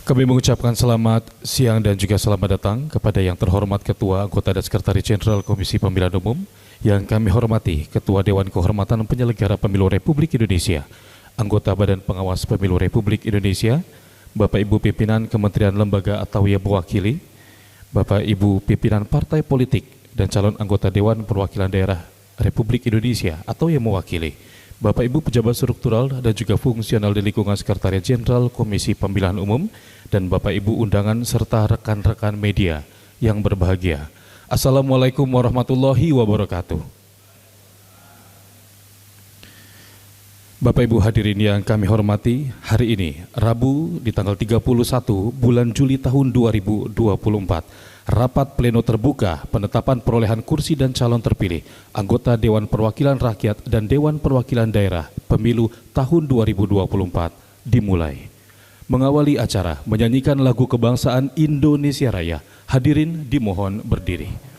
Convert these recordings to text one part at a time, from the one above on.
Kami mengucapkan selamat siang dan juga selamat datang kepada yang terhormat Ketua, Anggota dan Sekretaris Jenderal Komisi Pemilihan Umum, yang kami hormati Ketua Dewan Kehormatan Penyelenggara Pemilu Republik Indonesia, Anggota Badan Pengawas Pemilu Republik Indonesia, Bapak Ibu Pimpinan Kementerian Lembaga atau yang mewakili, Bapak Ibu Pimpinan Partai Politik dan calon anggota Dewan Perwakilan Daerah Republik Indonesia atau yang mewakili, Bapak Ibu pejabat struktural dan juga fungsional di lingkungan Sekretariat Jenderal Komisi Pemilihan Umum, dan Bapak Ibu undangan serta rekan-rekan media yang berbahagia. Assalamualaikum warahmatullahi wabarakatuh. Bapak Ibu hadirin yang kami hormati, hari ini Rabu di tanggal 31 bulan Juli tahun 2024, rapat pleno terbuka penetapan perolehan kursi dan calon terpilih anggota Dewan Perwakilan Rakyat dan Dewan Perwakilan Daerah Pemilu tahun 2024 dimulai. Mengawali acara menyanyikan lagu kebangsaan Indonesia Raya. Hadirin dimohon berdiri.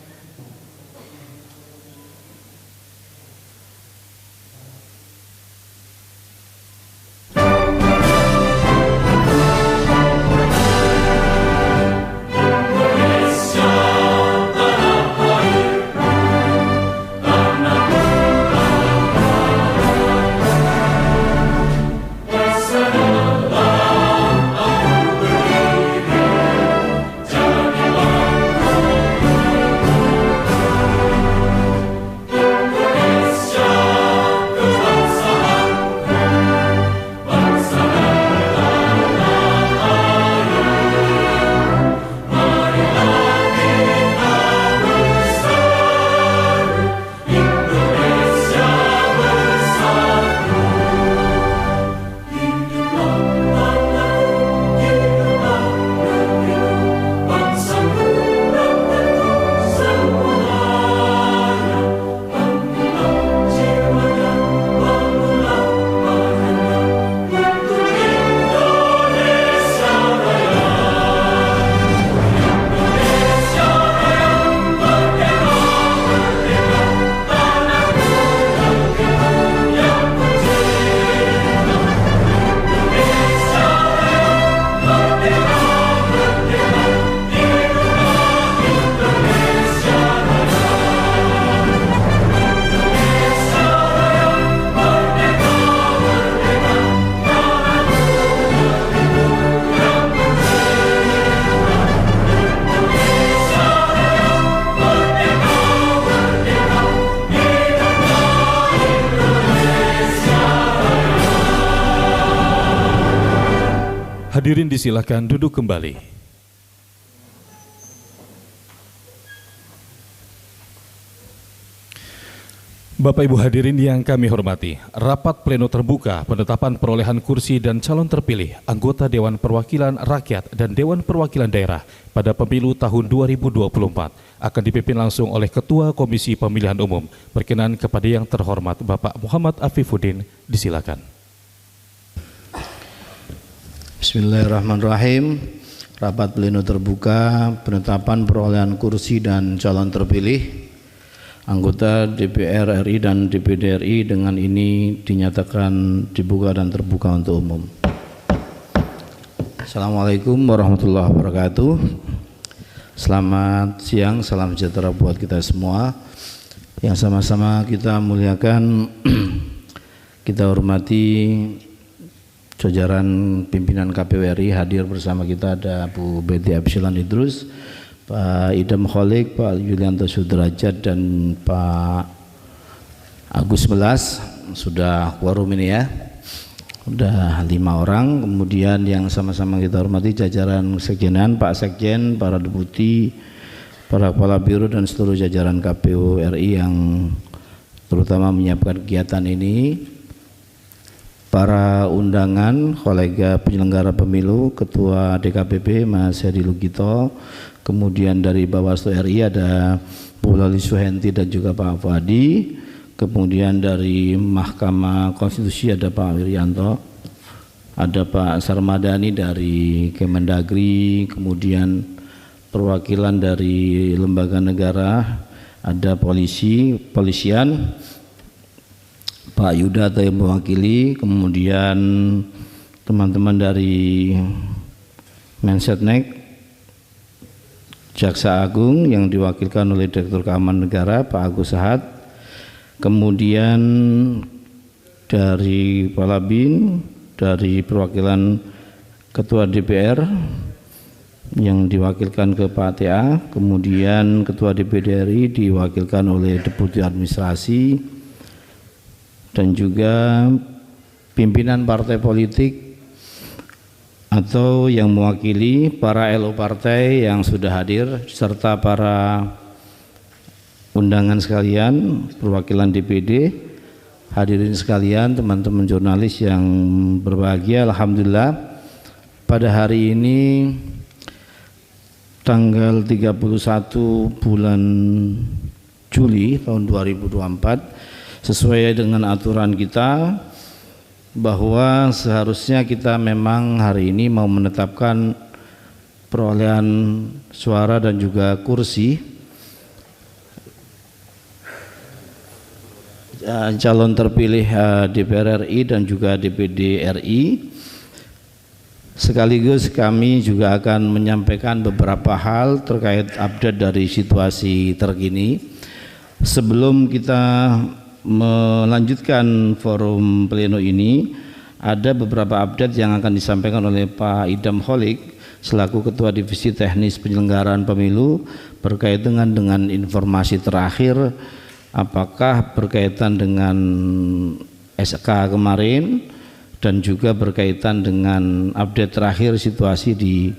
Hadirin disilakan duduk kembali. Bapak Ibu hadirin yang kami hormati, rapat pleno terbuka penetapan perolehan kursi dan calon terpilih anggota Dewan Perwakilan Rakyat dan Dewan Perwakilan Daerah pada pemilu tahun 2024 akan dipimpin langsung oleh Ketua Komisi Pemilihan Umum. Berkenan kepada yang terhormat Bapak Muhammad Afifuddin, disilakan. Bismillahirrahmanirrahim. Rapat pleno terbuka penetapan perolehan kursi dan calon terpilih anggota DPR RI dan DPD RI dengan ini dinyatakan dibuka dan terbuka untuk umum. Assalamualaikum warahmatullahi wabarakatuh. Selamat siang, salam sejahtera buat kita semua. Yang sama-sama kita muliakan, kita hormati jajaran pimpinan KPU RI. Hadir bersama kita ada Bu Betty Epsilon Idrus, Pak Idam Kholik, Pak Yulianto Sudrajat, dan Pak Agus Melas. Sudah quorum ini ya, sudah 5 orang. Kemudian yang sama-sama kita hormati jajaran sekjenan, Pak Sekjen, para deputi, para kepala biro dan seluruh jajaran KPU RI yang terutama menyiapkan kegiatan ini. Para undangan, kolega penyelenggara pemilu, Ketua DKPP Mas Hedi Lugito, kemudian dari Bawaslu RI ada Bu Lali Suhenti dan juga Pak Fadi, kemudian dari Mahkamah Konstitusi ada Pak Wiryanto, ada Pak Sarmadani dari Kemendagri, kemudian perwakilan dari lembaga negara, ada polisian, Pak Yuda atau yang mewakili, kemudian teman-teman dari Mensetnek, Jaksa Agung yang diwakilkan oleh Direktur Keamanan Negara Pak Agus Sahat, kemudian dari Palabin, dari perwakilan Ketua DPR yang diwakilkan ke Pak TA, kemudian Ketua DPD RI diwakilkan oleh Deputi Administrasi, dan juga pimpinan partai politik atau yang mewakili para LO partai yang sudah hadir, serta para undangan sekalian, perwakilan DPD, hadirin sekalian, teman-teman jurnalis yang berbahagia. Alhamdulillah pada hari ini tanggal 31 bulan Juli tahun 2024, sesuai dengan aturan kita bahwa seharusnya kita memang hari ini mau menetapkan perolehan suara dan juga kursi calon terpilih DPR RI dan juga DPD RI. Sekaligus kami juga akan menyampaikan beberapa hal terkait update dari situasi terkini. Sebelum kita melanjutkan forum pleno ini, ada beberapa update yang akan disampaikan oleh Pak Idam Holik selaku Ketua Divisi Teknis Penyelenggaraan Pemilu berkaitan dengan informasi terakhir, apakah berkaitan dengan SK kemarin dan juga berkaitan dengan update terakhir situasi di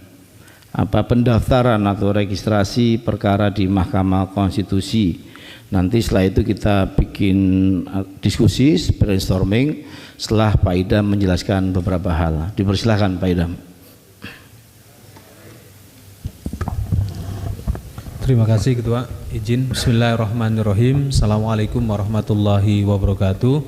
pendaftaran atau registrasi perkara di Mahkamah Konstitusi. Nanti setelah itu kita bikin diskusi, brainstorming setelah Pak Idam menjelaskan beberapa hal. Dipersilakan Pak Idam. Terima kasih Ketua. Izin Bismillahirrahmanirrahim. Assalamualaikum warahmatullahi wabarakatuh.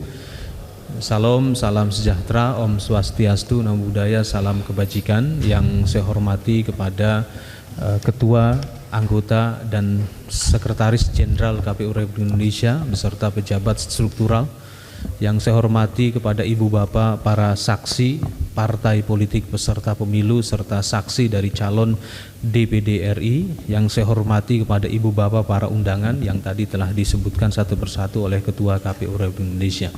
Salam sejahtera, Om Swastiastu, Namo Buddhaya, salam kebajikan. Yang saya hormati kepada Ketua, anggota dan Sekretaris Jenderal KPU Republik Indonesia beserta pejabat struktural. Yang saya hormati kepada Ibu Bapak para saksi partai politik peserta pemilu serta saksi dari calon DPD RI. Yang saya hormati kepada Ibu Bapak para undangan yang tadi telah disebutkan satu persatu oleh Ketua KPU Republik Indonesia.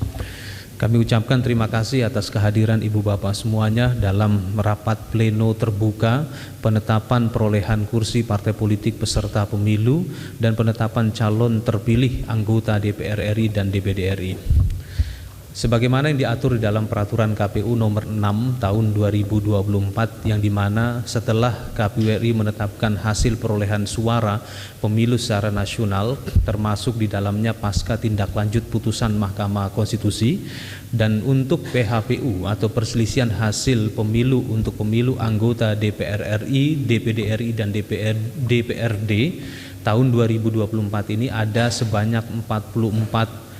Kami ucapkan terima kasih atas kehadiran Ibu Bapak semuanya dalam rapat pleno terbuka penetapan perolehan kursi partai politik peserta pemilu dan penetapan calon terpilih anggota DPR RI dan DPD RI. Sebagaimana yang diatur di dalam peraturan KPU nomor 6 tahun 2024, yang dimana setelah KPU RI menetapkan hasil perolehan suara pemilu secara nasional, termasuk di dalamnya pasca tindak lanjut putusan Mahkamah Konstitusi, dan untuk PHPU atau perselisihan hasil pemilu untuk pemilu anggota DPR RI, DPD RI dan DPRD tahun 2024 ini ada sebanyak 44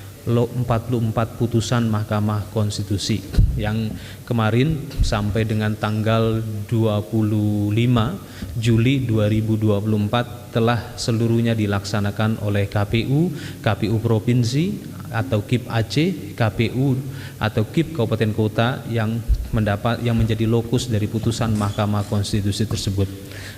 putusan Mahkamah Konstitusi yang kemarin sampai dengan tanggal 25 Juli 2024 telah seluruhnya dilaksanakan oleh KPU, KPU Provinsi atau KIP Aceh, KPU atau KIP Kabupaten Kota yang menjadi lokus dari putusan Mahkamah Konstitusi tersebut.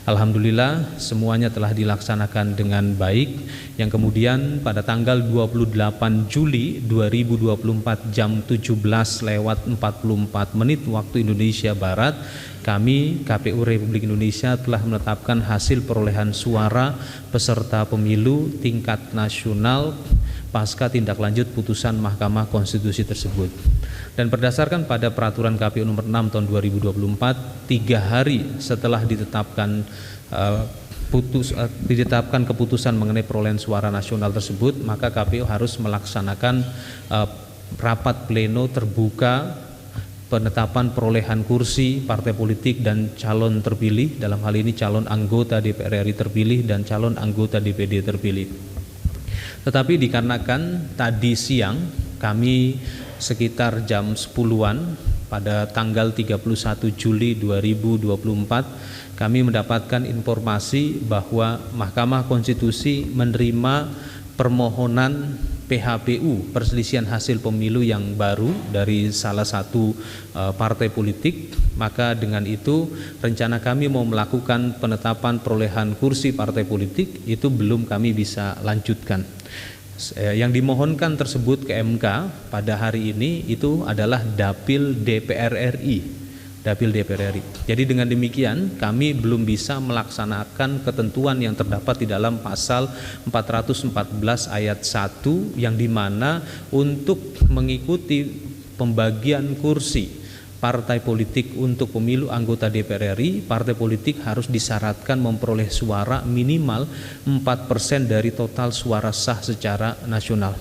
Alhamdulillah semuanya telah dilaksanakan dengan baik, yang kemudian pada tanggal 28 Juli 2024 jam 17:44 waktu Indonesia Barat, kami KPU Republik Indonesia telah menetapkan hasil perolehan suara peserta pemilu tingkat nasional pasca tindak lanjut putusan Mahkamah Konstitusi tersebut. Dan berdasarkan pada peraturan KPU nomor 6 tahun 2024, 3 hari setelah ditetapkan keputusan mengenai perolehan suara nasional tersebut, maka KPU harus melaksanakan rapat pleno terbuka penetapan perolehan kursi partai politik dan calon terpilih, dalam hal ini calon anggota DPR RI terpilih dan calon anggota DPD terpilih. Tetapi dikarenakan tadi siang kami sekitar jam 10-an pada tanggal 31 Juli 2024 kami mendapatkan informasi bahwa Mahkamah Konstitusi menerima permohonan PHPU, perselisihan hasil pemilu yang baru dari salah satu partai politik. Maka dengan itu rencana kami mau melakukan penetapan perolehan kursi partai politik itu belum kami bisa lanjutkan. Yang dimohonkan tersebut ke MK pada hari ini itu adalah Dapil DPR RI. Dapil DPR RI. Jadi dengan demikian kami belum bisa melaksanakan ketentuan yang terdapat di dalam pasal 414 ayat 1 yang dimana untuk mengikuti pembagian kursi partai politik untuk pemilu anggota DPR RI, partai politik harus disyaratkan memperoleh suara minimal 4% dari total suara sah secara nasional.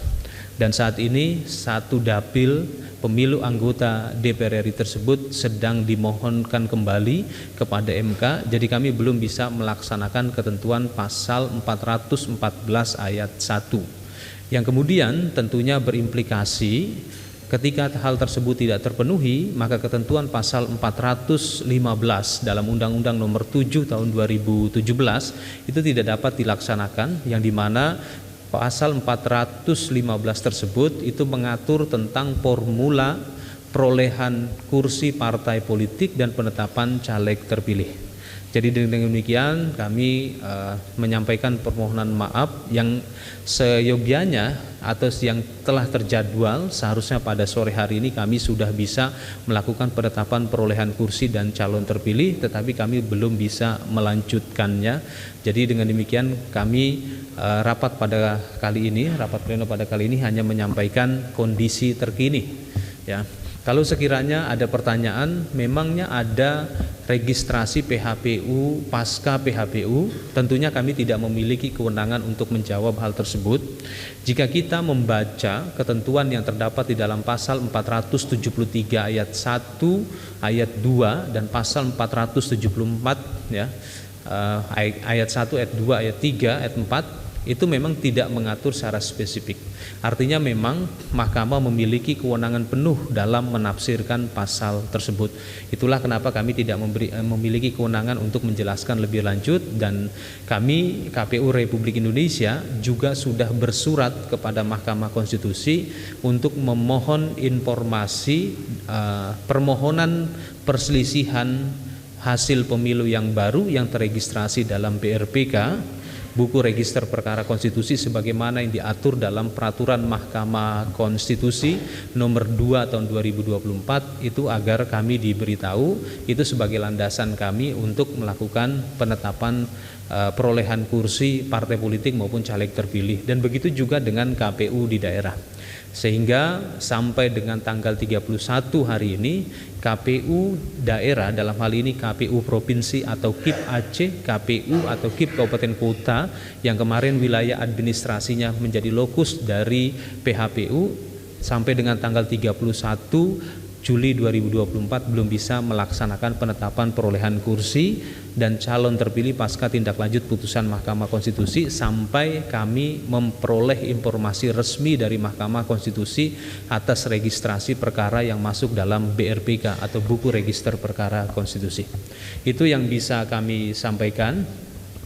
Dan saat ini satu dapil pemilu anggota DPR RI tersebut sedang dimohonkan kembali kepada MK. Jadi kami belum bisa melaksanakan ketentuan pasal 414 ayat 1. Yang kemudian tentunya berimplikasi ketika hal tersebut tidak terpenuhi, maka ketentuan pasal 415 dalam Undang-Undang Nomor 7 Tahun 2017 itu tidak dapat dilaksanakan, yang dimana pasal 415 tersebut itu mengatur tentang formula perolehan kursi partai politik dan penetapan caleg terpilih. Jadi dengan demikian kami menyampaikan permohonan maaf yang seyogianya atau yang telah terjadwal seharusnya pada sore hari ini kami sudah bisa melakukan penetapan perolehan kursi dan calon terpilih, tetapi kami belum bisa melanjutkannya. Jadi dengan demikian kami rapat pleno pada kali ini hanya menyampaikan kondisi terkini. Ya, kalau sekiranya ada pertanyaan, memangnya ada registrasi PHPU pasca PHPU, tentunya kami tidak memiliki kewenangan untuk menjawab hal tersebut. Jika kita membaca ketentuan yang terdapat di dalam pasal 473 ayat 1, ayat 2 dan pasal 474 ya, ayat 1, ayat 2, ayat 3, ayat 4 itu memang tidak mengatur secara spesifik. Artinya memang mahkamah memiliki kewenangan penuh dalam menafsirkan pasal tersebut. Itulah kenapa kami tidak memiliki kewenangan untuk menjelaskan lebih lanjut, dan kami KPU Republik Indonesia juga sudah bersurat kepada Mahkamah Konstitusi untuk memohon informasi permohonan perselisihan hasil pemilu yang baru yang terregistrasi dalam BRPK, buku register perkara konstitusi sebagaimana yang diatur dalam peraturan Mahkamah Konstitusi nomor 2 tahun 2024 itu, agar kami diberitahu itu sebagai landasan kami untuk melakukan penetapan perolehan kursi partai politik maupun caleg terpilih, dan begitu juga dengan KPU di daerah. Sehingga sampai dengan tanggal 31 hari ini KPU daerah, dalam hal ini KPU Provinsi atau KIP Aceh, KPU atau KIP Kabupaten Kota yang kemarin wilayah administrasinya menjadi lokus dari PHPU, sampai dengan tanggal 31 Juli 2024 belum bisa melaksanakan penetapan perolehan kursi dan calon terpilih pasca tindak lanjut putusan Mahkamah Konstitusi sampai kami memperoleh informasi resmi dari Mahkamah Konstitusi atas registrasi perkara yang masuk dalam BRPK atau buku register perkara konstitusi. Itu yang bisa kami sampaikan.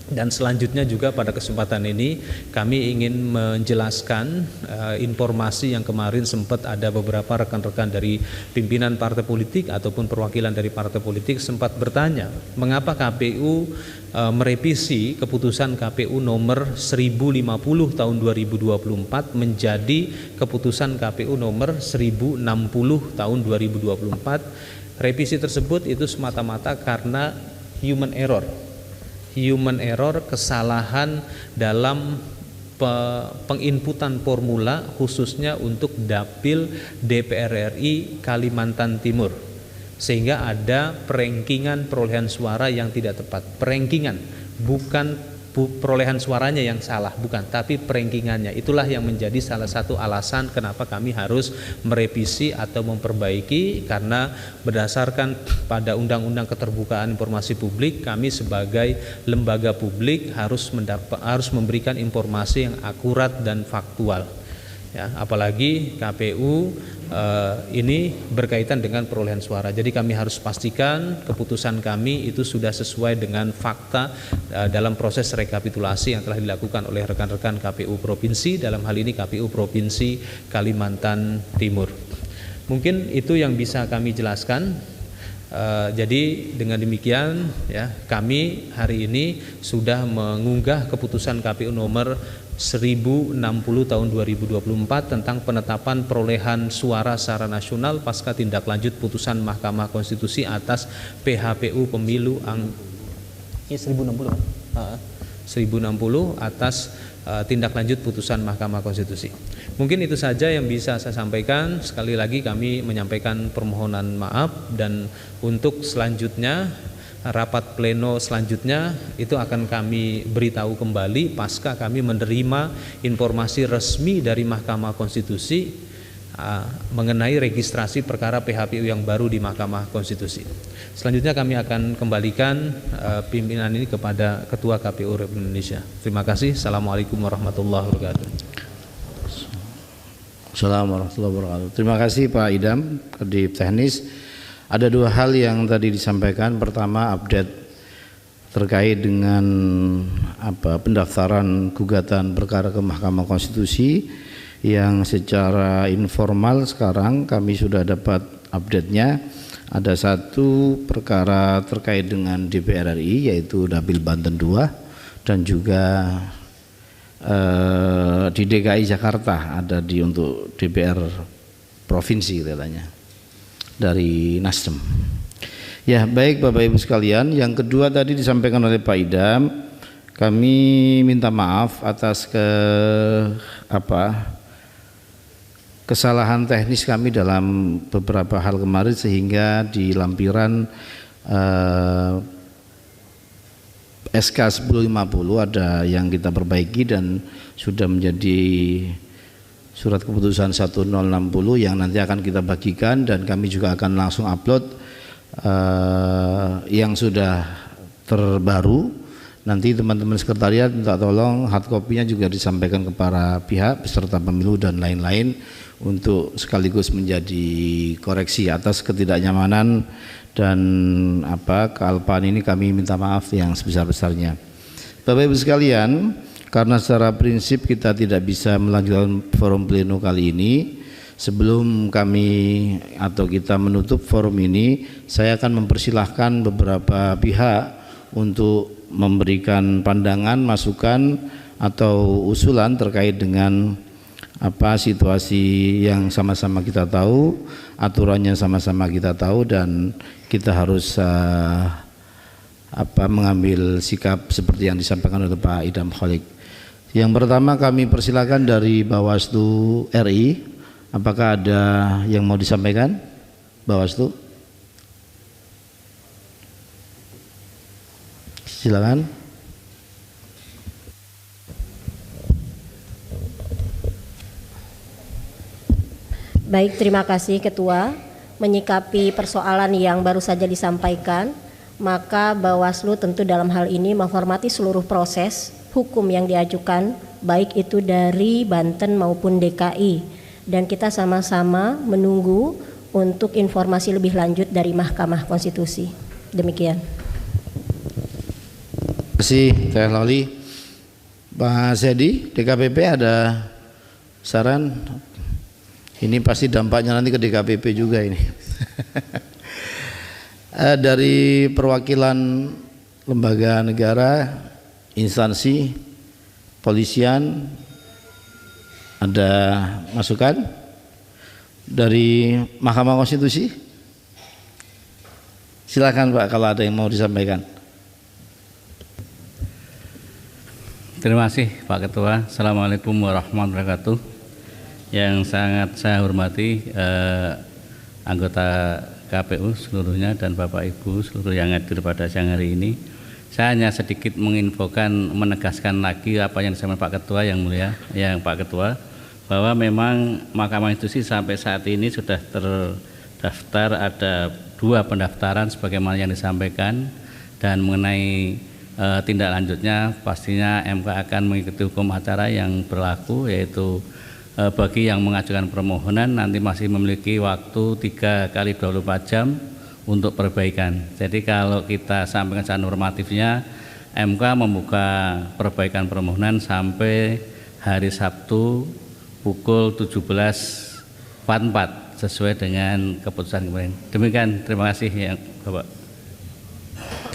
Dan selanjutnya juga pada kesempatan ini kami ingin menjelaskan informasi yang kemarin sempat ada beberapa rekan-rekan dari pimpinan partai politik ataupun perwakilan dari partai politik sempat bertanya, mengapa KPU merevisi keputusan KPU nomor 1050 tahun 2024 menjadi keputusan KPU nomor 1060 tahun 2024. Revisi tersebut itu semata-mata karena human error, kesalahan dalam penginputan formula khususnya untuk dapil DPR RI Kalimantan Timur, sehingga ada perankingan perolehan suara yang tidak tepat. Perankingan, bukan perolehan suaranya yang salah, bukan, tapi perankingannya. Itulah yang menjadi salah satu alasan kenapa kami harus merevisi atau memperbaiki, karena berdasarkan pada Undang-Undang Keterbukaan Informasi Publik, kami sebagai lembaga publik harus memberikan informasi yang akurat dan faktual. Ya, apalagi KPU ini berkaitan dengan perolehan suara. Jadi kami harus pastikan keputusan kami itu sudah sesuai dengan fakta dalam proses rekapitulasi yang telah dilakukan oleh rekan-rekan KPU Provinsi, dalam hal ini KPU Provinsi Kalimantan Timur. Mungkin itu yang bisa kami jelaskan. Jadi dengan demikian ya, kami hari ini sudah mengunggah keputusan KPU nomor 1060 tahun 2024 tentang penetapan perolehan suara secara nasional pasca tindak lanjut putusan Mahkamah Konstitusi atas PHPU Pemilu 1060 atas tindak lanjut putusan Mahkamah Konstitusi. Mungkin itu saja yang bisa saya sampaikan. Sekali lagi kami menyampaikan permohonan maaf, dan untuk selanjutnya rapat pleno selanjutnya itu akan kami beritahu kembali pasca kami menerima informasi resmi dari Mahkamah Konstitusi mengenai registrasi perkara PHPU yang baru di Mahkamah Konstitusi. Selanjutnya kami akan kembalikan pimpinan ini kepada Ketua KPU Republik Indonesia. Terima kasih. Assalamualaikum warahmatullahi wabarakatuh. Assalamualaikum warahmatullahi wabarakatuh. Terima kasih Pak Idam, Kedip Teknis. Ada dua hal yang tadi disampaikan. Pertama, update terkait dengan pendaftaran gugatan perkara ke Mahkamah Konstitusi yang secara informal sekarang kami sudah dapat update-nya. Ada satu perkara terkait dengan DPR RI, yaitu Dapil Banten 2, dan juga di DKI Jakarta ada untuk DPR Provinsi katanya dari Nasdem. Ya, baik Bapak Ibu sekalian. Yang kedua tadi disampaikan oleh Pak Idam, kami minta maaf atas kesalahan teknis kami dalam beberapa hal kemarin, sehingga di lampiran SK 1050 ada yang kita perbaiki dan sudah menjadi surat keputusan 1060 yang nanti akan kita bagikan, dan kami juga akan langsung upload yang sudah terbaru. Nanti teman-teman sekretariat minta tolong hard copy-nya juga disampaikan ke para pihak peserta pemilu dan lain-lain untuk sekaligus menjadi koreksi atas ketidaknyamanan dan kealpaan ini. Kami minta maaf yang sebesar-besarnya. Bapak Ibu sekalian, karena secara prinsip kita tidak bisa melanjutkan forum pleno kali ini, sebelum kami atau kita menutup forum ini, saya akan mempersilahkan beberapa pihak untuk memberikan pandangan, masukan atau usulan terkait dengan situasi yang sama-sama kita tahu, aturannya sama-sama kita tahu, dan kita harus mengambil sikap seperti yang disampaikan oleh Pak Idam Kholik. Yang pertama kami persilakan dari Bawaslu RI. Apakah ada yang mau disampaikan? Bawaslu, silakan. Baik, terima kasih Ketua. Menyikapi persoalan yang baru saja disampaikan, maka Bawaslu tentu dalam hal ini menghormati seluruh proses hukum yang diajukan, baik itu dari Banten maupun DKI, dan kita sama-sama menunggu untuk informasi lebih lanjut dari Mahkamah Konstitusi. Demikian. Terima kasih Teh Loli. Pak Sedi, DKPP ada saran? Ini pasti dampaknya nanti ke DKPP juga ini. Dari perwakilan lembaga negara, instansi, polisian, ada masukan? Dari Mahkamah Konstitusi? Silakan Pak, kalau ada yang mau disampaikan. Terima kasih Pak Ketua. Assalamualaikum warahmatullahi wabarakatuh. Yang sangat saya hormati anggota KPU seluruhnya dan Bapak Ibu seluruh yang hadir pada siang hari ini. Saya hanya sedikit menginfokan, menegaskan lagi apa yang disampaikan Pak Ketua yang mulia, yang Pak Ketua, bahwa memang Mahkamah Konstitusi sampai saat ini sudah terdaftar ada 2 pendaftaran sebagaimana yang disampaikan, dan mengenai tindak lanjutnya pastinya MK akan mengikuti hukum acara yang berlaku, yaitu bagi yang mengajukan permohonan nanti masih memiliki waktu 3 kali 24 jam untuk perbaikan. Jadi kalau kita sampaikan secara normatifnya, MK membuka perbaikan permohonan sampai hari Sabtu pukul 17.44 sesuai dengan keputusan kemarin. Demikian, terima kasih yang Bapak.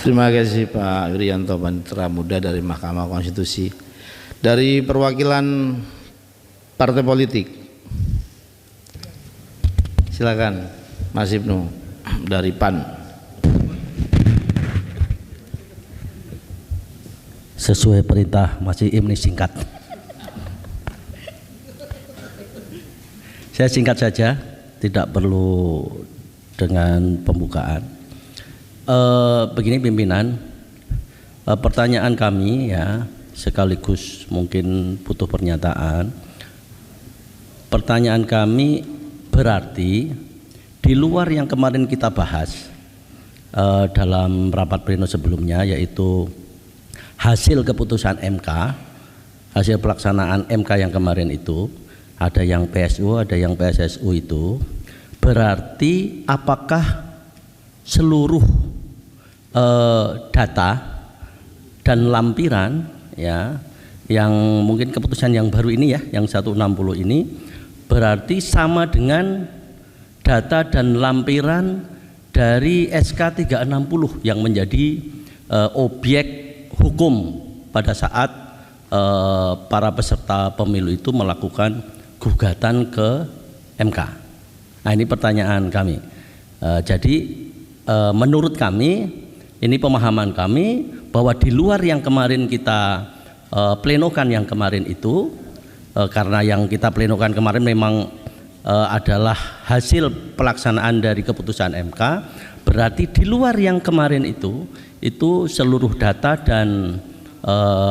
Terima kasih Pak Wirianto, Panitera Muda dari Mahkamah Konstitusi. Dari perwakilan partai politik, silakan Mas Ibnu dari PAN. Sesuai perintah Mas Ibnu singkat. Saya singkat saja, tidak perlu dengan pembukaan. Begini pimpinan, pertanyaan kami ya, sekaligus mungkin butuh pernyataan. Pertanyaan kami berarti di luar yang kemarin kita bahas dalam rapat pleno sebelumnya, yaitu hasil keputusan MK, hasil pelaksanaan MK yang kemarin itu, ada yang PSU, ada yang PSSU itu, berarti apakah seluruh data dan lampiran ya, yang mungkin keputusan yang baru ini ya, yang 160 ini berarti sama dengan data dan lampiran dari SK 360 yang menjadi objek hukum pada saat para peserta pemilu itu melakukan gugatan ke MK. Nah, ini pertanyaan kami. Jadi menurut kami, ini pemahaman kami bahwa di luar yang kemarin kita plenokan yang kemarin itu, karena yang kita plenokan kemarin memang adalah hasil pelaksanaan dari keputusan MK, berarti di luar yang kemarin itu seluruh data dan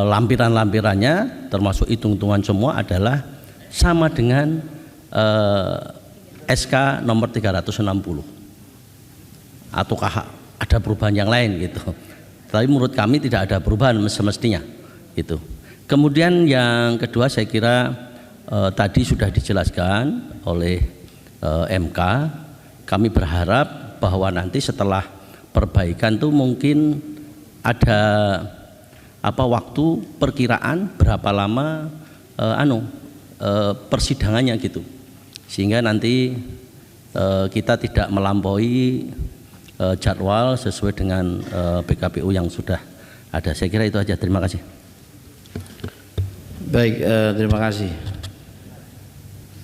lampiran-lampirannya termasuk hitung-hitungan semua adalah sama dengan SK nomor 360. Ataukah ada perubahan yang lain gitu. Tapi menurut kami tidak ada perubahan semestinya gitu. Kemudian yang kedua, saya kira tadi sudah dijelaskan oleh MK. Kami berharap bahwa nanti setelah perbaikan itu mungkin ada waktu perkiraan berapa lama persidangannya gitu, sehingga nanti kita tidak melampaui jadwal sesuai dengan PKPU yang sudah ada. Saya kira itu aja. Terima kasih. Baik, terima kasih.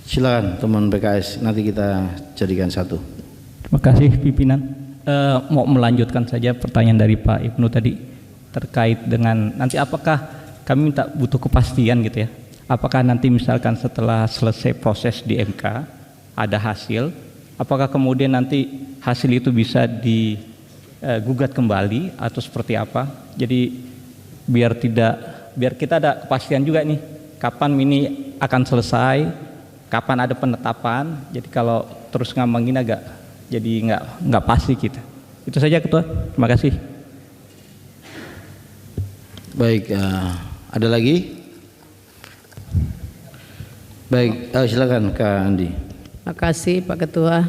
Silakan teman PKS, nanti kita jadikan satu. Terima kasih pimpinan. Mau melanjutkan saja pertanyaan dari Pak Ibnu tadi terkait dengan nanti apakah kami minta butuh kepastian gitu ya. Apakah nanti misalkan setelah selesai proses di MK ada hasil, apakah kemudian nanti hasil itu bisa digugat kembali atau seperti apa? Jadi biar kita ada kepastian juga nih kapan ini akan selesai, kapan ada penetapan. Jadi kalau terus ngambangin agak jadi nggak pasti kita. Itu saja Ketua. Terima kasih. Baik, ada lagi? Baik, silakan Kak Andi. Terima kasih Pak Ketua.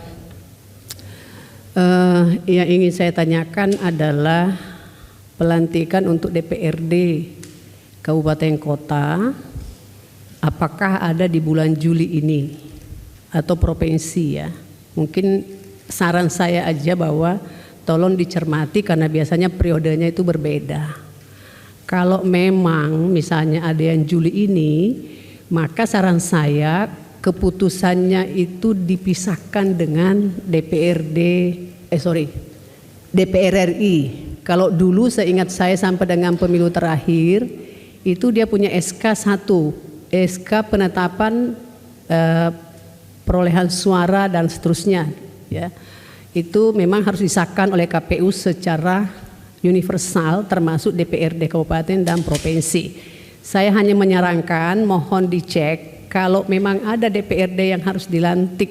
Yang ingin saya tanyakan adalah pelantikan untuk DPRD Kabupaten Kota, apakah ada di bulan Juli ini atau provinsi ya? Mungkin saran saya aja bahwa tolong dicermati karena biasanya periodenya itu berbeda. Kalau memang misalnya ada yang Juli ini, maka saran saya keputusannya itu dipisahkan dengan DPR RI. Kalau dulu seingat saya sampai dengan pemilu terakhir itu dia punya SK 1, SK penetapan perolehan suara dan seterusnya ya. Itu memang harus disahkan oleh KPU secara universal termasuk DPRD kabupaten dan provinsi. Saya hanya menyarankan mohon dicek kalau memang ada DPRD yang harus dilantik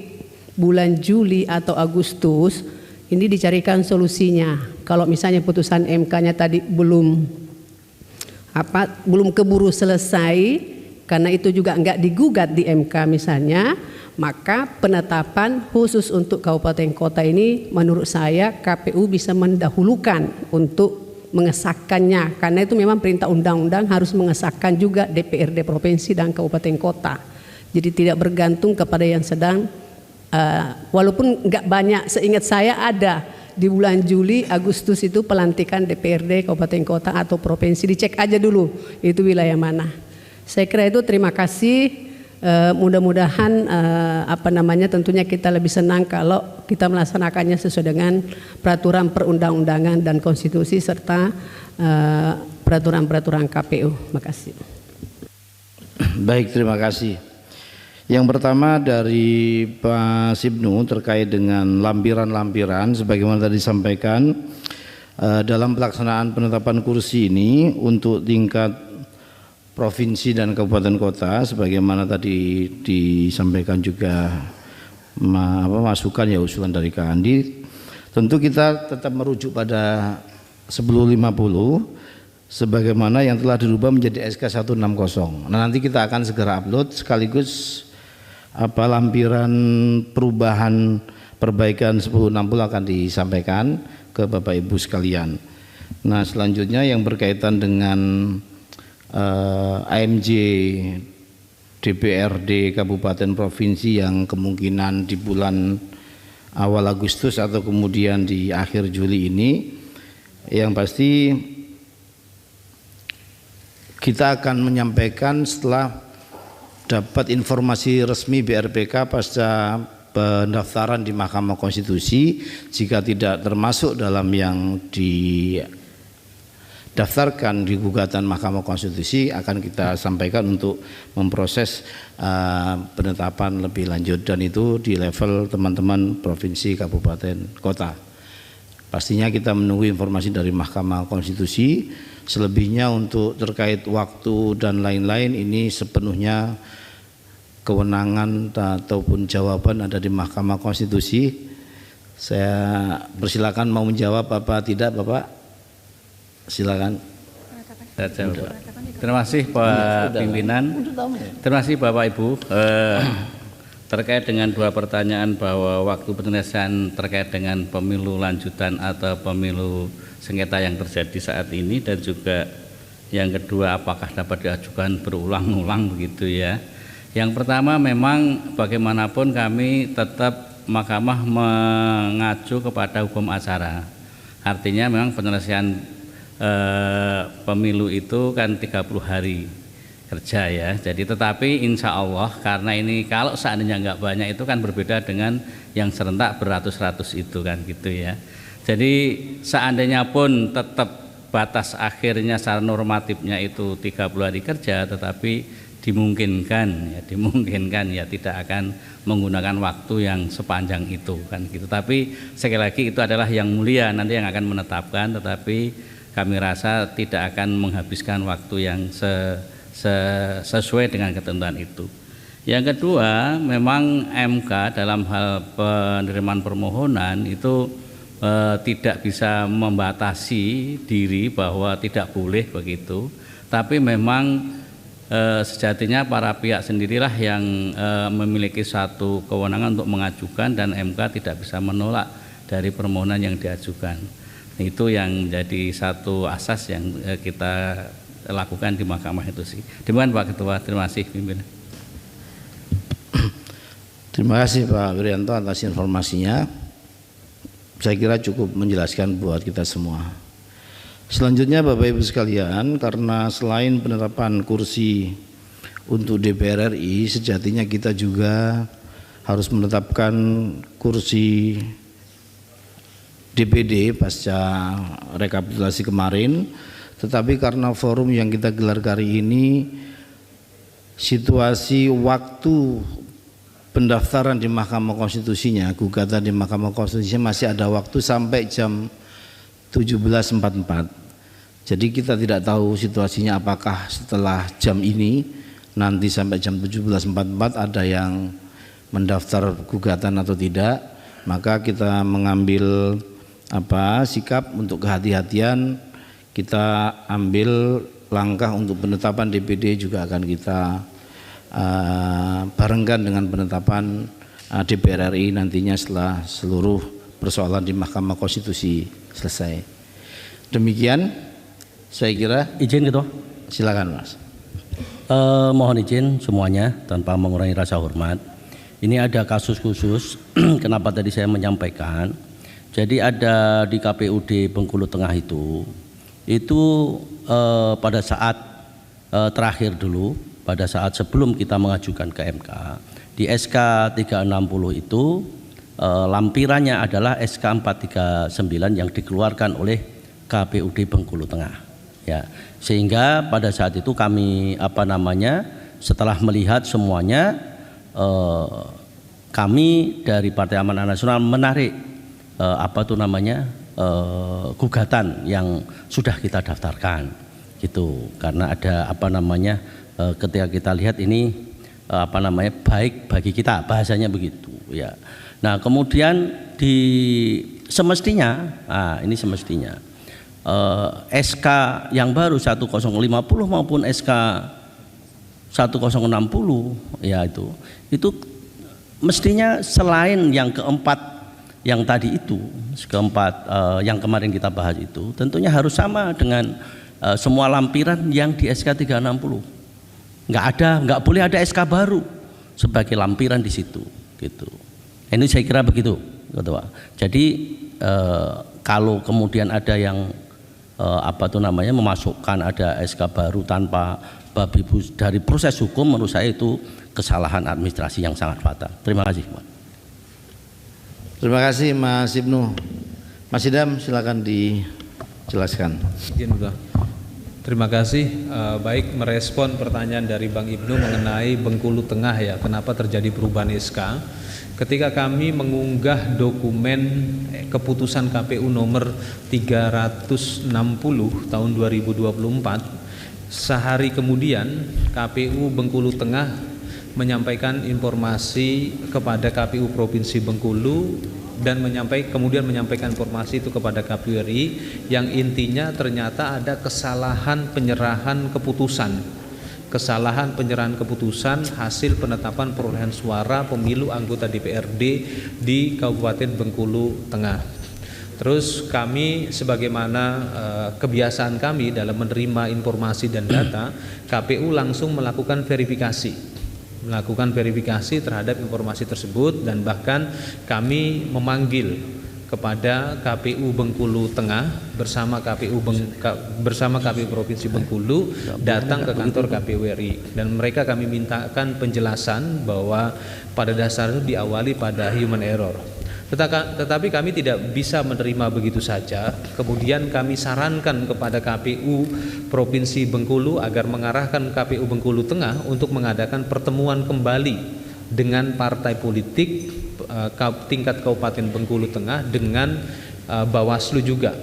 bulan Juli atau Agustus, ini dicarikan solusinya. Kalau misalnya putusan MK-nya tadi belum keburu selesai, karena itu juga enggak digugat di MK misalnya, maka penetapan khusus untuk kabupaten kota ini menurut saya KPU bisa mendahulukan untuk mengesahkannya, karena itu memang perintah undang-undang harus mengesahkan juga DPRD provinsi dan kabupaten kota. Jadi tidak bergantung kepada yang sedang walaupun enggak banyak, seingat saya ada di bulan Juli Agustus itu pelantikan DPRD kabupaten kota atau provinsi, dicek aja dulu itu wilayah mana. Saya kira itu, terima kasih. Mudah-mudahan tentunya kita lebih senang kalau kita melaksanakannya sesuai dengan peraturan perundang-undangan dan konstitusi serta peraturan-peraturan KPU. Makasih. Baik, terima kasih. Yang pertama dari Pak Sibnu terkait dengan lampiran-lampiran, sebagaimana tadi disampaikan dalam pelaksanaan penetapan kursi ini untuk tingkat provinsi dan kabupaten kota, sebagaimana tadi disampaikan juga masukan ya usulan dari Kak Andi, tentu kita tetap merujuk pada 1050 sebagaimana yang telah dirubah menjadi SK 160. Nah, nanti kita akan segera upload sekaligus lampiran perubahan perbaikan 1060 akan disampaikan ke Bapak Ibu sekalian. Nah, selanjutnya yang berkaitan dengan AMJ DPRD kabupaten provinsi yang kemungkinan di bulan awal Agustus atau kemudian di akhir Juli ini, yang pasti kita akan menyampaikan setelah dapat informasi resmi BRPK pasca pendaftaran di Mahkamah Konstitusi. Jika tidak termasuk dalam yang didaftarkan di gugatan Mahkamah Konstitusi, akan kita sampaikan untuk memproses penetapan lebih lanjut, dan itu di level teman-teman provinsi, kabupaten, kota. Pastinya kita menunggu informasi dari Mahkamah Konstitusi. Selebihnya untuk terkait waktu dan lain-lain, ini sepenuhnya kewenangan ataupun jawaban ada di Mahkamah Konstitusi. Saya persilakan mau menjawab apa tidak, Bapak? Silakan. Terima kasih Pak Pimpinan. Terima kasih Bapak Ibu. Terkait dengan dua pertanyaan bahwa waktu penyelesaian terkait dengan pemilu lanjutan atau pemilu sengketa yang terjadi saat ini, dan juga yang kedua apakah dapat diajukan berulang-ulang begitu ya. Yang pertama, memang bagaimanapun kami tetap Mahkamah mengacu kepada hukum acara. Artinya memang penyelesaian pemilu itu kan 30 hari kerja ya. Jadi tetapi insya Allah, karena ini kalau seandainya nggak banyak itu kan berbeda dengan yang serentak beratus-ratus itu kan gitu ya. Jadi seandainya pun tetap batas akhirnya secara normatifnya itu 30 hari kerja, tetapi dimungkinkan ya tidak akan menggunakan waktu yang sepanjang itu kan gitu. Tapi sekali lagi itu adalah yang mulia nanti yang akan menetapkan, tetapi kami rasa tidak akan menghabiskan waktu yang sesuai dengan ketentuan itu. Yang kedua, memang MK dalam hal penerimaan permohonan itu tidak bisa membatasi diri bahwa tidak boleh begitu, tapi memang sejatinya para pihak sendirilah yang memiliki satu kewenangan untuk mengajukan, dan MK tidak bisa menolak dari permohonan yang diajukan. Itu yang menjadi satu asas yang kita lakukan di Mahkamah itu sih. Demikian Pak Ketua, terima kasih pimpinan. Terima kasih Pak Wirianto atas informasinya. Saya kira cukup menjelaskan buat kita semua. Selanjutnya Bapak Ibu sekalian, karena selain penetapan kursi untuk DPR RI, sejatinya kita juga harus menetapkan kursi DPD pasca rekapitulasi kemarin. Tetapi karena forum yang kita gelar kali ini, situasi waktu pendaftaran di Mahkamah Konstitusinya, gugatan di Mahkamah Konstitusinya masih ada waktu sampai jam 17.44. Jadi kita tidak tahu situasinya apakah setelah jam ini nanti sampai jam 17.44 ada yang mendaftar gugatan atau tidak. Maka kita mengambil sikap untuk kehati-hatian, kita ambil langkah untuk penetapan DPD juga akan kita barengkan dengan penetapan DPR RI nantinya setelah seluruh persoalan di Mahkamah Konstitusi selesai. Demikian saya kira. Izin Ketua. Silakan Mas. Mohon izin semuanya tanpa mengurangi rasa hormat. Ini ada kasus khusus kenapa tadi saya menyampaikan. Jadi ada di KPUD Bengkulu Tengah itu pada saat terakhir dulu, pada saat sebelum kita mengajukan ke MK, di SK 360 itu lampirannya adalah SK 439 yang dikeluarkan oleh KPUD Bengkulu Tengah. Ya, sehingga pada saat itu kami setelah melihat semuanya, kami dari Partai Amanat Nasional menarik gugatan yang sudah kita daftarkan gitu, karena ada ketika kita lihat ini baik bagi kita, bahasanya begitu ya. Nah, kemudian semestinya SK yang baru 1050 maupun SK 1060 ya itu mestinya selain yang keempat yang tadi itu, yang kemarin kita bahas itu, tentunya harus sama dengan semua lampiran yang di SK 360. Nggak boleh ada SK baru sebagai lampiran di situ gitu. Ini saya kira begitu, Ketua. Jadi kalau kemudian ada yang memasukkan ada SK baru tanpa babi bu dari proses hukum, menurut saya itu kesalahan administrasi yang sangat fatal. Terima kasih. Terima kasih Mas Ibnu. Mas Idam silakan dijelaskan. Terima kasih. Baik, merespon pertanyaan dari Bang Ibnu mengenai Bengkulu Tengah ya, kenapa terjadi perubahan SK. Ketika kami mengunggah dokumen keputusan KPU nomor 360 tahun 2024, sehari kemudian KPU Bengkulu Tengah menyampaikan informasi kepada KPU Provinsi Bengkulu dan kemudian menyampaikan informasi itu kepada KPU RI yang intinya ternyata ada kesalahan penyerahan keputusan hasil penetapan perolehan suara pemilu anggota DPRD di Kabupaten Bengkulu Tengah. Terus kami sebagaimana kebiasaan kami dalam menerima informasi dan data, KPU langsung melakukan verifikasi terhadap informasi tersebut, dan bahkan kami memanggil kepada KPU Bengkulu Tengah bersama KPU Provinsi Bengkulu datang ke kantor KPU RI, dan kami mintakan penjelasan bahwa pada dasarnya diawali pada human error. Tetapi kami tidak bisa menerima begitu saja. Kemudian kami sarankan kepada KPU Provinsi Bengkulu agar mengarahkan KPU Bengkulu Tengah untuk mengadakan pertemuan kembali dengan partai politik tingkat Kabupaten Bengkulu Tengah dengan Bawaslu juga.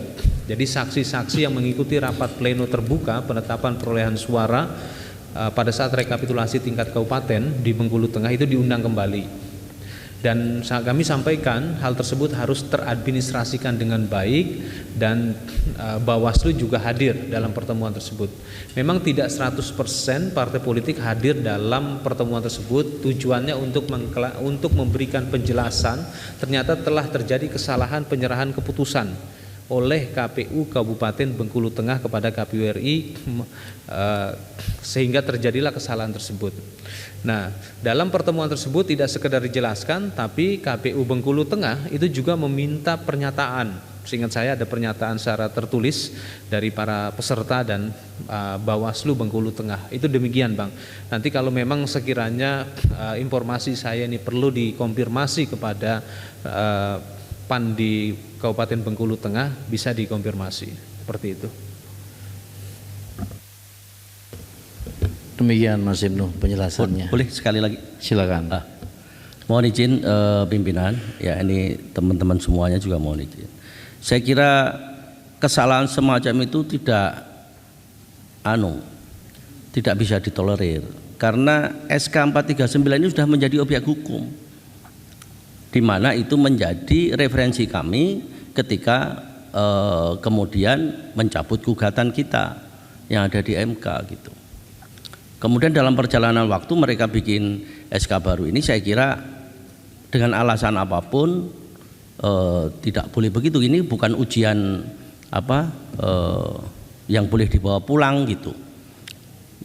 Jadi saksi-saksi yang mengikuti rapat pleno terbuka penetapan perolehan suara pada saat rekapitulasi tingkat kabupaten di Bengkulu Tengah itu diundang kembali. Dan kami sampaikan hal tersebut harus teradministrasikan dengan baik, dan Bawaslu juga hadir dalam pertemuan tersebut. Memang tidak 100% partai politik hadir dalam pertemuan tersebut, tujuannya untuk memberikan penjelasan ternyata telah terjadi kesalahan penyerahan keputusan oleh KPU Kabupaten Bengkulu Tengah kepada KPU RI, sehingga terjadilah kesalahan tersebut. Nah, dalam pertemuan tersebut tidak sekedar dijelaskan, tapi KPU Bengkulu Tengah itu juga meminta pernyataan. Seingat saya ada pernyataan secara tertulis dari para peserta dan Bawaslu Bengkulu Tengah. Itu demikian, Bang. Nanti kalau memang sekiranya informasi saya ini perlu dikonfirmasi kepada PAN di Kabupaten Bengkulu Tengah, bisa dikonfirmasi. Seperti itu. Demikian Mas Ibnu penjelasannya. Boleh sekali lagi? Silakan. Mohon izin pimpinan, ya ini teman-teman semuanya juga mohon izin. Saya kira kesalahan semacam itu tidak bisa ditolerir, karena SK 439 ini sudah menjadi objek hukum, di mana itu menjadi referensi kami ketika kemudian mencabut gugatan kita yang ada di MK gitu. Kemudian dalam perjalanan waktu mereka bikin SK baru ini, saya kira dengan alasan apapun tidak boleh begitu. Ini bukan ujian yang boleh dibawa pulang gitu,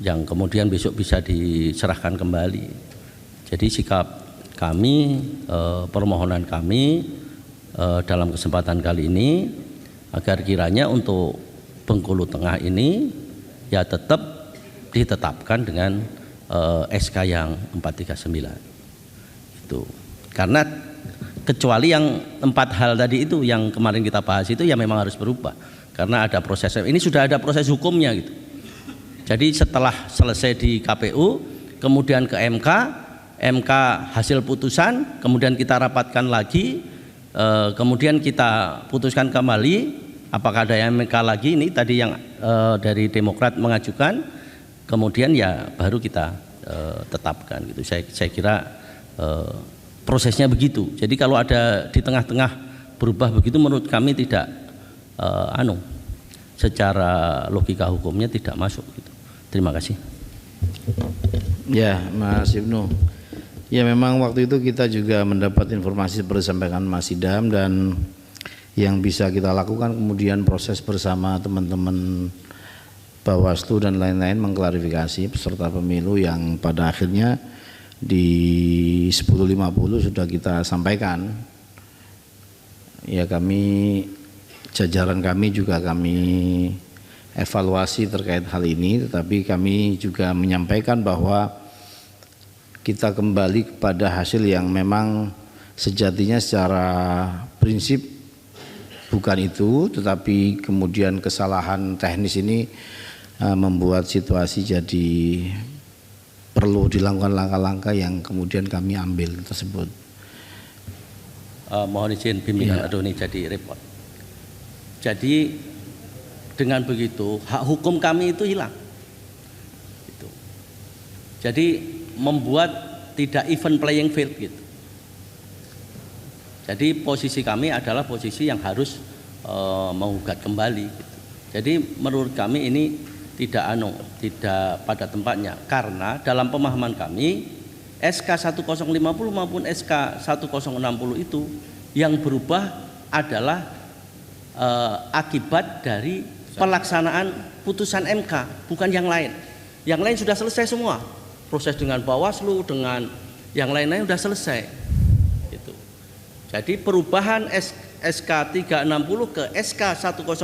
yang kemudian besok bisa diserahkan kembali. Jadi sikap kami, permohonan kami dalam kesempatan kali ini agar kiranya untuk Bengkulu Tengah ini ya tetap ditetapkan dengan SK yang 439 itu. Karena kecuali yang 4 hal tadi itu yang kemarin kita bahas itu ya memang harus berubah karena ada proses, ini sudah ada proses hukumnya gitu. Jadi setelah selesai di KPU kemudian ke MK hasil putusan, kemudian kita rapatkan lagi, kemudian kita putuskan kembali apakah ada yang MK lagi. Ini tadi yang dari Demokrat mengajukan, kemudian ya baru kita tetapkan gitu. Saya kira prosesnya begitu. Jadi kalau ada di tengah-tengah berubah begitu menurut kami tidak secara logika hukumnya tidak masuk gitu. Terima kasih. Ya, Mas Ibnu. Ya memang waktu itu kita juga mendapat informasi seperti disampaikan Mas Idham, dan yang bisa kita lakukan kemudian proses bersama teman-teman Bawaslu dan lain-lain mengklarifikasi peserta pemilu yang pada akhirnya di 10.50 sudah kita sampaikan. Ya kami, jajaran kami juga kami evaluasi terkait hal ini, tetapi kami juga menyampaikan bahwa kita kembali kepada hasil yang memang sejatinya secara prinsip bukan itu, tetapi kemudian kesalahan teknis ini membuat situasi jadi perlu dilakukan langkah-langkah yang kemudian kami ambil tersebut. Mohon izin bimbingan, aduh ini jadi repot. Jadi dengan begitu hak hukum kami itu hilang. Gitu. Jadi membuat tidak even playing field gitu. Jadi posisi kami adalah posisi yang harus menggugat kembali gitu. Jadi menurut kami ini tidak pada tempatnya, karena dalam pemahaman kami SK 1050 maupun SK 1060 itu yang berubah adalah akibat dari pelaksanaan putusan MK, bukan yang lain. Yang lain sudah selesai semua, proses dengan Bawaslu dengan yang lain-lain sudah selesai. Gitu. Jadi perubahan SK 360 ke SK 1050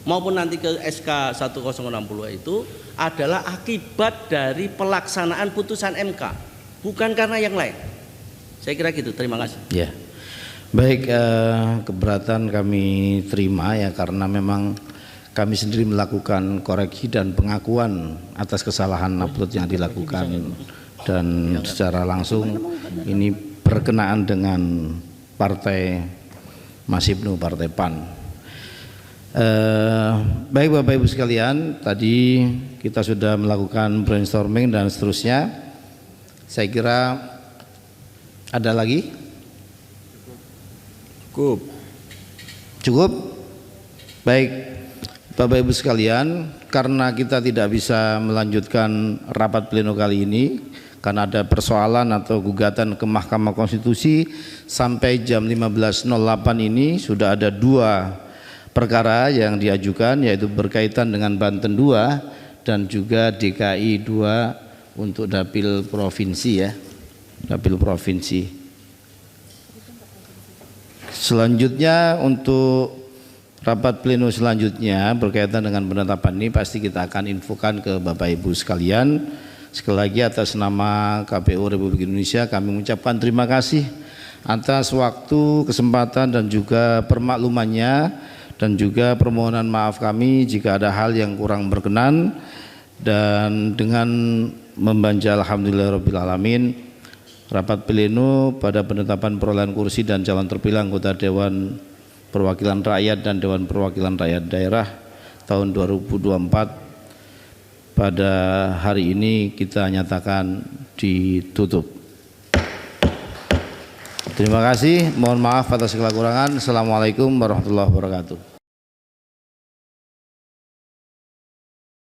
maupun nanti ke SK 1060 itu adalah akibat dari pelaksanaan putusan MK, bukan karena yang lain. Saya kira gitu. Terima kasih. Ya, baik, keberatan kami terima ya, karena memang kami sendiri melakukan koreksi dan pengakuan atas kesalahan upload yang dilakukan, dan secara langsung ini berkenaan dengan partai Mas Ibnu, partai PAN. Baik Bapak Ibu sekalian, tadi kita sudah melakukan brainstorming dan seterusnya. Saya kira ada lagi? Cukup? Baik Bapak Ibu sekalian, karena kita tidak bisa melanjutkan rapat pleno kali ini karena ada persoalan atau gugatan ke Mahkamah Konstitusi sampai jam 15.08 ini sudah ada 2 perkara yang diajukan, yaitu berkaitan dengan Banten 2 dan juga DKI 2 untuk dapil provinsi ya, dapil provinsi. Selanjutnya untuk rapat pleno selanjutnya berkaitan dengan penetapan ini pasti kita akan infokan ke Bapak Ibu sekalian. Sekali lagi atas nama KPU Republik Indonesia kami mengucapkan terima kasih atas waktu, kesempatan dan juga permaklumannya, dan juga permohonan maaf kami jika ada hal yang kurang berkenan. Dan dengan membaca alhamdulillahirabbil alamin, rapat pleno pada penetapan perolehan kursi dan calon terpilih anggota Dewan Perwakilan Rakyat dan Dewan Perwakilan Rakyat Daerah tahun 2024 pada hari ini kita nyatakan ditutup. Terima kasih, mohon maaf atas segala kurangan. Assalamualaikum warahmatullahi wabarakatuh.